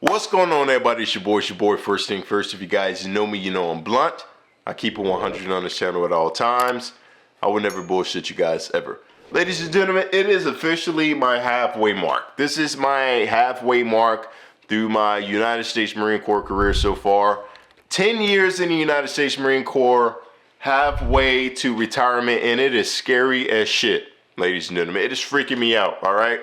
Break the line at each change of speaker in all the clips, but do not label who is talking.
What's going on, everybody? It's your boy. First thing first, if you guys know me, you know I'm blunt. I keep it 100 on this channel at all times. I will never bullshit you guys ever. Ladies and gentlemen, it is officially my halfway mark. This is my halfway mark through my United States Marine Corps career so far. 10 years in the United States Marine Corps, halfway to retirement, and it is scary as shit, ladies and gentlemen. It is freaking me out, all right?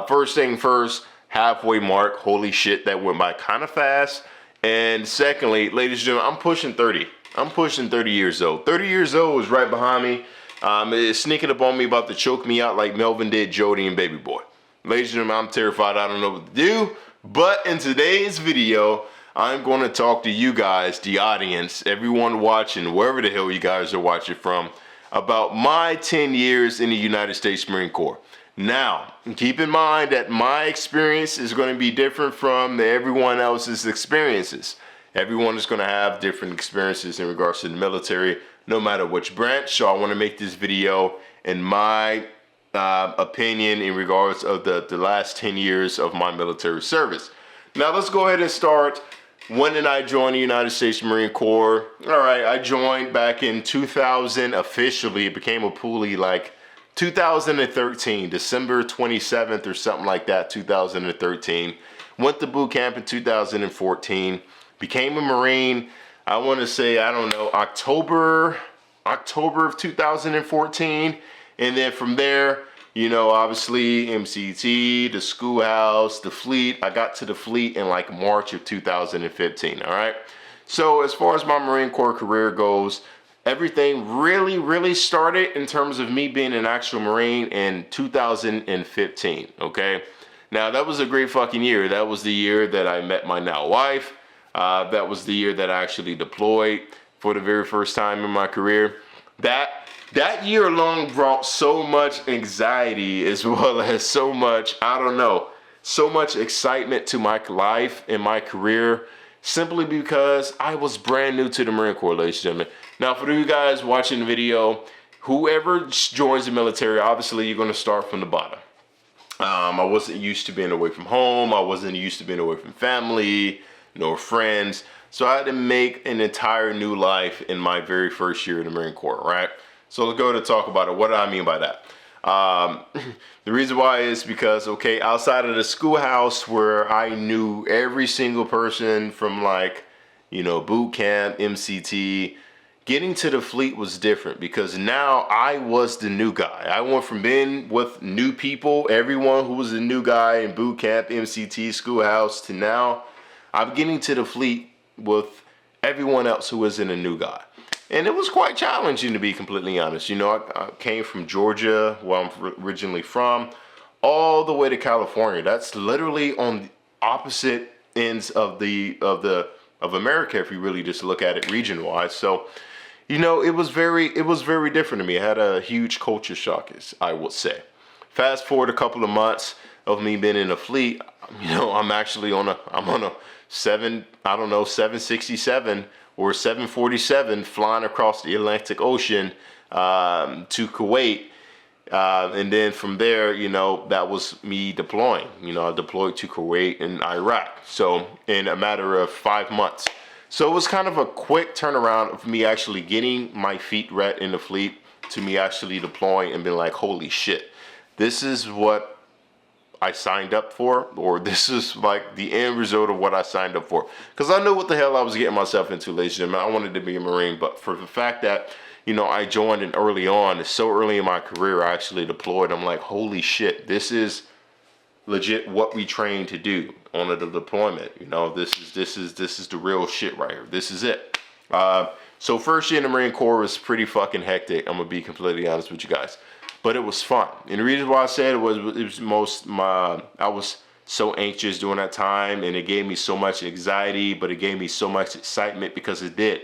First thing first, halfway mark. Holy shit, that went by kind of fast. And secondly, ladies and gentlemen, I'm pushing 30. I'm pushing 30 years old. 30 years old is right behind me. It's sneaking up on me, about to choke me out like Melvin did Jody and Baby Boy. Ladies and gentlemen, I'm terrified. I don't know what to do. But in today's video, I'm going to talk to you guys, the audience, everyone watching, wherever the hell you guys are watching from, about my 10 years in the United States Marine Corps. Now, keep in mind that my experience is going to be different from everyone else's experiences. Everyone is going to have different experiences in regards to the military, no matter which branch. So I want to make this video in my opinion in regards of the last 10 years of my military service. Now, let's go ahead and start. When did I join the United States Marine Corps? All right, I joined back in 2000 officially. It became a poolie like 2013, December 27th or something like that, 2013. Went to boot camp in 2014. Became a Marine, I want to say, I don't know, October of 2014. And then from there, you know, obviously MCT, the schoolhouse, the fleet. I got to the fleet in like March of 2015, all right? So as far as my Marine Corps career goes, everything really started in terms of me being an actual Marine in 2015, okay? Now, that was a great fucking year. That was the year that I met my now wife. That was the year that I actually deployed for the very first time in my career. That year alone brought so much anxiety as well as so much, I don't know, so much excitement to my life and my career, simply because I was brand new to the Marine Corps, ladies and gentlemen. Now, for you guys watching the video, whoever joins the military, obviously you're going to start from the bottom. I wasn't used to being away from home. I wasn't used to being away from family, no friends. So I had to make an entire new life in my very first year in the Marine Corps, right? So let's go to talk about it. What do I mean by that? The reason why is because, okay, outside of the schoolhouse where I knew every single person from, like, you know, boot camp, MCT, getting to the fleet was different because now I was the new guy. I went from being with new people, everyone who was a new guy in boot camp, MCT, schoolhouse, to now I'm getting to the fleet with everyone else who wasn't a new guy. And it was quite challenging, to be completely honest. You know, I came from Georgia, where I'm originally from, all the way to California. That's literally on the opposite ends of America, if you really just look at it region-wise. So, you know, it was very different to me. I had a huge culture shock, I would say. Fast forward a couple of months of me being in the fleet, you know, I'm on a 767 or 747 flying across the Atlantic Ocean to Kuwait. And then from there, you know, that was me deploying. You know, I deployed to Kuwait and Iraq. So in a matter of 5 months. So it was kind of a quick turnaround of me actually getting my feet wet in the fleet to me actually deploying and being like, holy shit, this is what I signed up for, or this is like the end result of what I signed up for. Because I knew what the hell I was getting myself into, ladies and gentlemen. I wanted to be a Marine, but for the fact that, you know, I joined in early on, so early in my career, I actually deployed. I'm like, holy shit, this is legit what we trained to do on the deployment. You know, this is the real shit right here. This is it. So first year in the Marine Corps was pretty fucking hectic. I'm gonna be completely honest with you guys. But it was fun. And the reason why I said I was so anxious during that time, and it gave me so much anxiety, but it gave me so much excitement because it did.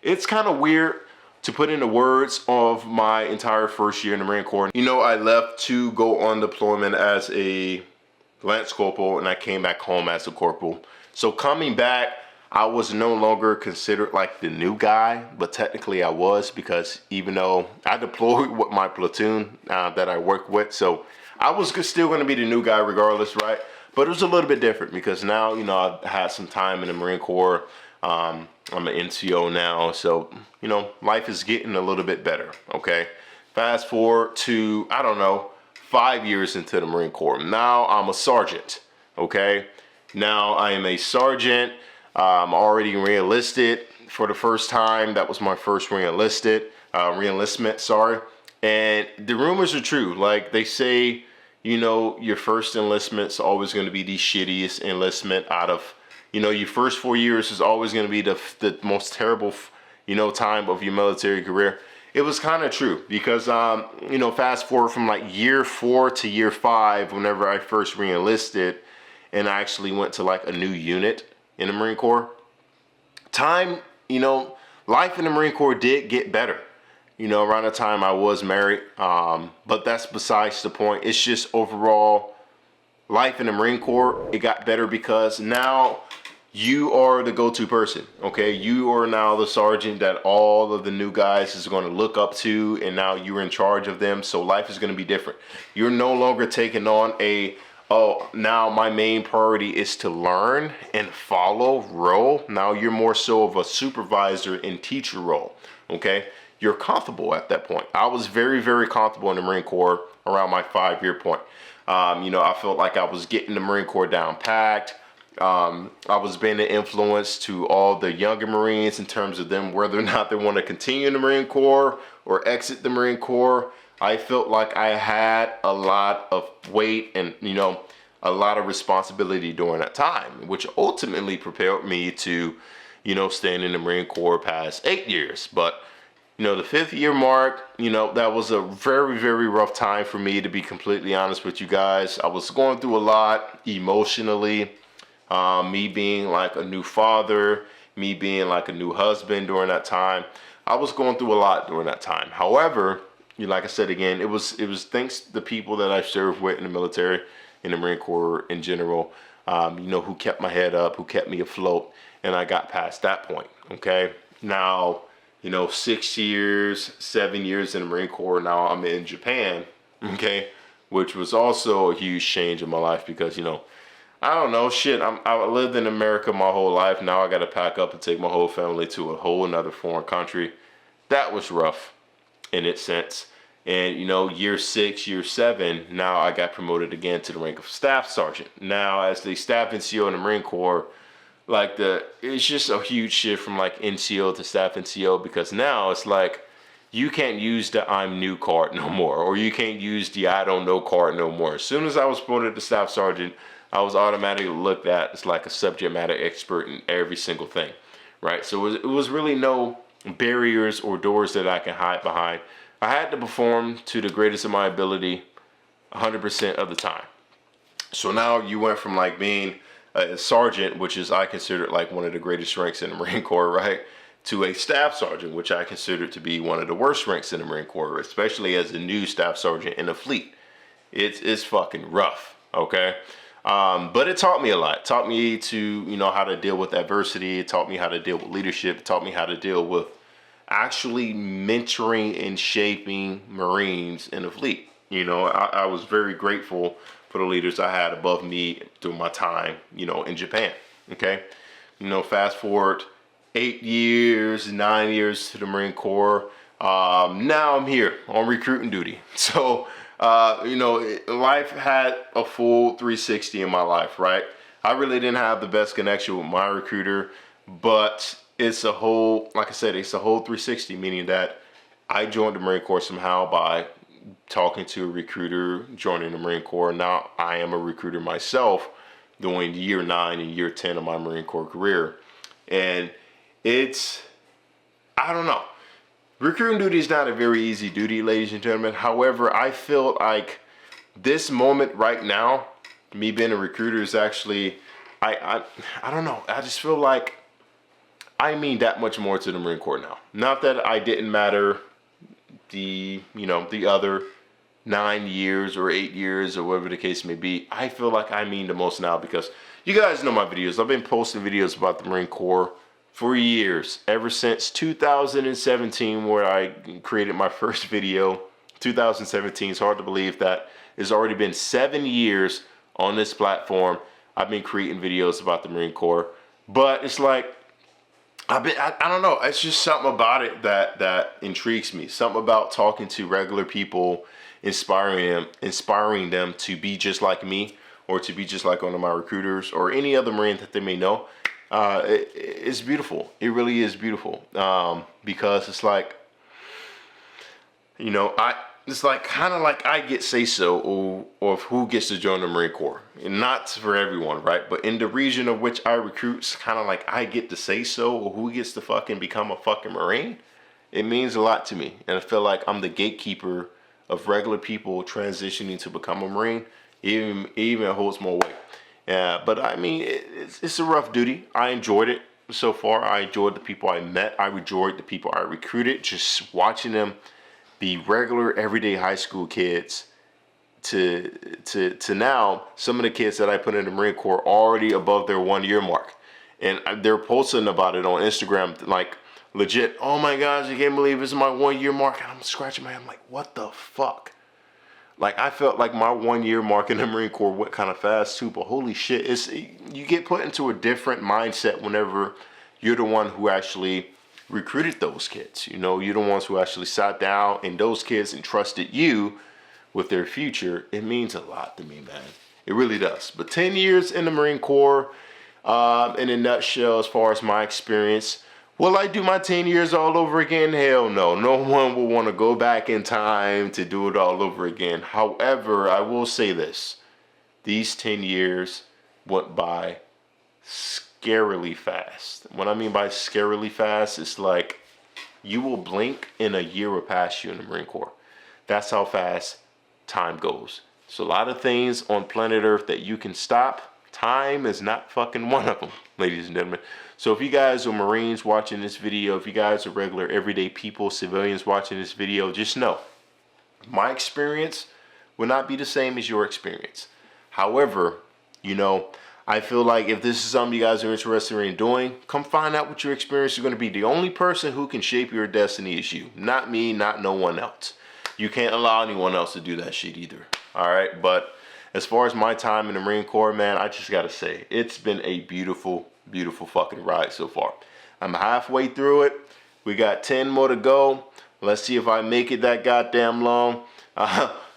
It's kind of weird to put into words of my entire first year in the Marine Corps. You know, I left to go on deployment as a Lance Corporal, and I came back home as a Corporal. So coming back, I was no longer considered like the new guy, but technically I was, because even though I deployed with my platoon that I worked with, so I was still going to be the new guy regardless, right? But it was a little bit different because now, you know, I've had some time in the Marine Corps. I'm an NCO now, so, you know, life is getting a little bit better, okay? Fast forward to, I don't know, 5 years into the Marine Corps. Now I'm a sergeant, okay? Now I am a sergeant. I'm already re-enlisted for the first time. That was my first re-enlistment, sorry. And the rumors are true. Like they say, you know, your first enlistment's always going to be the shittiest enlistment out of, you know, your first 4 years is always going to be the most terrible, you know, time of your military career. It was kind of true because, you know, fast forward from like year 4 to year 5, whenever I first re-enlisted and I actually went to like a new unit in the Marine Corps, time, you know, life in the Marine Corps did get better. You know, around the time I was married, but that's besides the point. It's just overall life in the Marine Corps, it got better because now you are the go-to person, okay? You are now the sergeant that all of the new guys is going to look up to, and now you're in charge of them, so life is going to be different. You're no longer taking on now my main priority is to learn and follow role. Now you're more so of a supervisor and teacher role, okay? You're comfortable at that point. I was very, very comfortable in the Marine Corps around my 5-year point. You know, I felt like I was getting the Marine Corps down packed. I was being an influence to all the younger Marines in terms of them, whether or not they want to continue in the Marine Corps or exit the Marine Corps. I felt like I had a lot of weight and, you know, a lot of responsibility during that time, which ultimately prepared me to, you know, staying in the Marine Corps past 8 years. But you know, the 5th year mark, you know, that was a very, very rough time for me, to be completely honest with you guys. I was going through a lot emotionally, me being like a new father, me being like a new husband during that time. I was going through a lot during that time. However, you know, like I said again, it was thanks to the people that I served with in the military, in the Marine Corps in general, you know, who kept my head up, who kept me afloat, and I got past that point, okay? Now, you know, 6 years, 7 years in the Marine Corps. Now I'm in Japan, okay, which was also a huge change in my life because, you know, I don't know, shit. I lived in America my whole life. Now I got to pack up and take my whole family to a whole another foreign country. That was rough in its sense. And, you know, year 6, year 7, now I got promoted again to the rank of staff sergeant. Now, as the staff NCO in the Marine Corps, like it's just a huge shift from like NCO to staff NCO, because now it's like you can't use the I'm new card no more, or you can't use the I don't know card no more. As soon as I was promoted to staff sergeant, I was automatically looked at as like a subject matter expert in every single thing, right? So it was really no barriers or doors that I can hide behind. I had to perform to the greatest of my ability 100% of the time. So now you went from like being a sergeant, which is I consider like one of the greatest ranks in the Marine Corps, right, to a staff sergeant, which I consider to be one of the worst ranks in the Marine Corps, especially as a new staff sergeant in the fleet. It's fucking rough, okay? But it taught me a lot. It taught me to, you know, how to deal with adversity. It taught me how to deal with leadership. It taught me how to deal with actually mentoring and shaping Marines in the fleet. You know, I was very grateful for the leaders I had above me through my time, you know, in Japan, okay? You know, fast forward 8 years, 9 years to the Marine Corps. Now I'm here on recruiting duty. So, you know, life had a full 360 in my life, right? I really didn't have the best connection with my recruiter, but it's a whole, like I said, it's a whole 360, meaning that I joined the Marine Corps somehow by talking to a recruiter, joining the Marine Corps. Now I am a recruiter myself, doing year 9 and year 10 of my Marine Corps career. And it's, I don't know. Recruiting duty is not a very easy duty, ladies and gentlemen. However, I feel like this moment right now, me being a recruiter is actually, I don't know. I just feel like I mean that much more to the Marine Corps now. Not that I didn't matter the other 9 years or 8 years or whatever the case may be. I feel like I mean the most now because you guys know my videos. I've been posting videos about the Marine Corps for years, ever since 2017, where I created my first video. 2017, it's hard to believe that it's already been 7 years on this platform. I've been creating videos about the Marine Corps, but it's like, I don't know. It's just something about it that intrigues me. Something about talking to regular people, inspiring them to be just like me, or to be just like one of my recruiters, or any other Marine that they may know. It's beautiful. It really is beautiful. Because it's like, you know, it's like kind of like I get say so of who gets to join the Marine Corps. And not for everyone, right? But in the region of which I recruit, it's kind of like I get to say so, or who gets to fucking become a fucking Marine. It means a lot to me. And I feel like I'm the gatekeeper of regular people transitioning to become a Marine. Even holds more weight. Yeah, but I mean, it's a rough duty. I enjoyed it so far. I enjoyed the people I met. I enjoyed the people I recruited. Just watching them be regular, everyday high school kids to now, some of the kids that I put in the Marine Corps already above their 1 year mark. And they're posting about it on Instagram, like legit, oh my gosh, I can't believe it's my 1 year mark. And I'm scratching my head. I'm like, what the fuck? Like, I felt like my 1 year mark in the Marine Corps went kind of fast too, but holy shit, you get put into a different mindset whenever you're the one who actually recruited those kids. You know, you're the ones who actually sat down and those kids entrusted you with their future. It means a lot to me, man. It really does. But 10 years in the Marine Corps, in a nutshell, as far as my experience, will I do my 10 years all over again? Hell no. No one will want to go back in time to do it all over again. However, I will say this. These 10 years went by scarily fast. What I mean by scarily fast, it's like you will blink and a year will pass you in the Marine Corps. That's how fast time goes. So a lot of things on planet Earth that you can stop. Time is not fucking one of them, ladies and gentlemen. So if you guys are Marines watching this video, if you guys are regular everyday people, civilians watching this video, just know my experience will not be the same as your experience. However, you know, I feel like if this is something you guys are interested in doing, come find out what your experience is going to be. The only person who can shape your destiny is you. Not me, not no one else. You can't allow anyone else to do that shit either. All right? But as far as my time in the Marine Corps, man, I just got to say, it's been a beautiful, beautiful fucking ride so far. I'm halfway through it. We got 10 more to go. Let's see if I make it that goddamn long.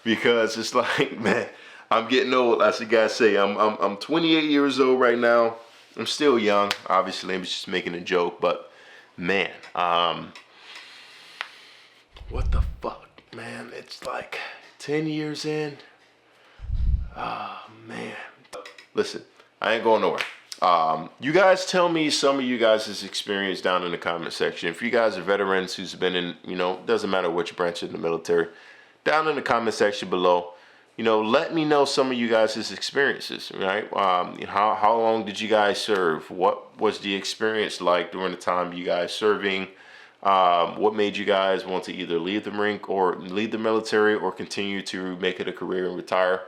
Because it's like, man, I'm getting old, as you guys say. I'm 28 years old right now. I'm still young. Obviously, I'm just making a joke, but man, what the fuck, man? It's like 10 years in. Oh man. Listen, I ain't going nowhere. You guys tell me some of you guys' experience down in the comment section. If you guys are veterans who's been in, you know, doesn't matter which branch in the military, down in the comment section below. You know, let me know some of you guys' experiences, right? How long did you guys serve? What was the experience like during the time you guys serving? What made you guys want to either leave the Marine or leave the military or continue to make it a career and retire?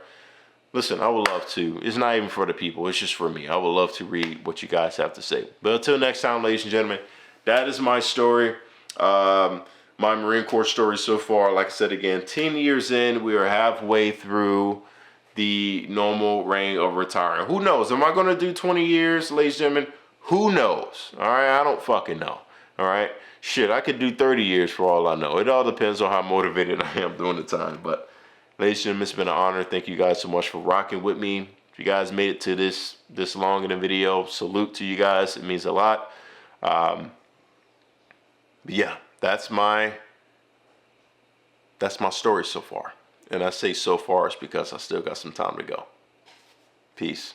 Listen, I would love to. It's not even for the people. It's just for me. I would love to read what you guys have to say. But until next time, ladies and gentlemen, that is my story. My Marine Corps story so far. Like I said again, 10 years in, we are halfway through the normal reign of retiring. Who knows? Am I going to do 20 years, ladies and gentlemen? Who knows? All right, I don't fucking know. All right, shit, I could do 30 years for all I know. It all depends on how motivated I am during the time. But ladies and gentlemen, it's been an honor. Thank you guys so much for rocking with me. If you guys made it to this long in the video, salute to you guys. It means a lot. Yeah, that's my story so far. And I say so far is because I still got some time to go. Peace.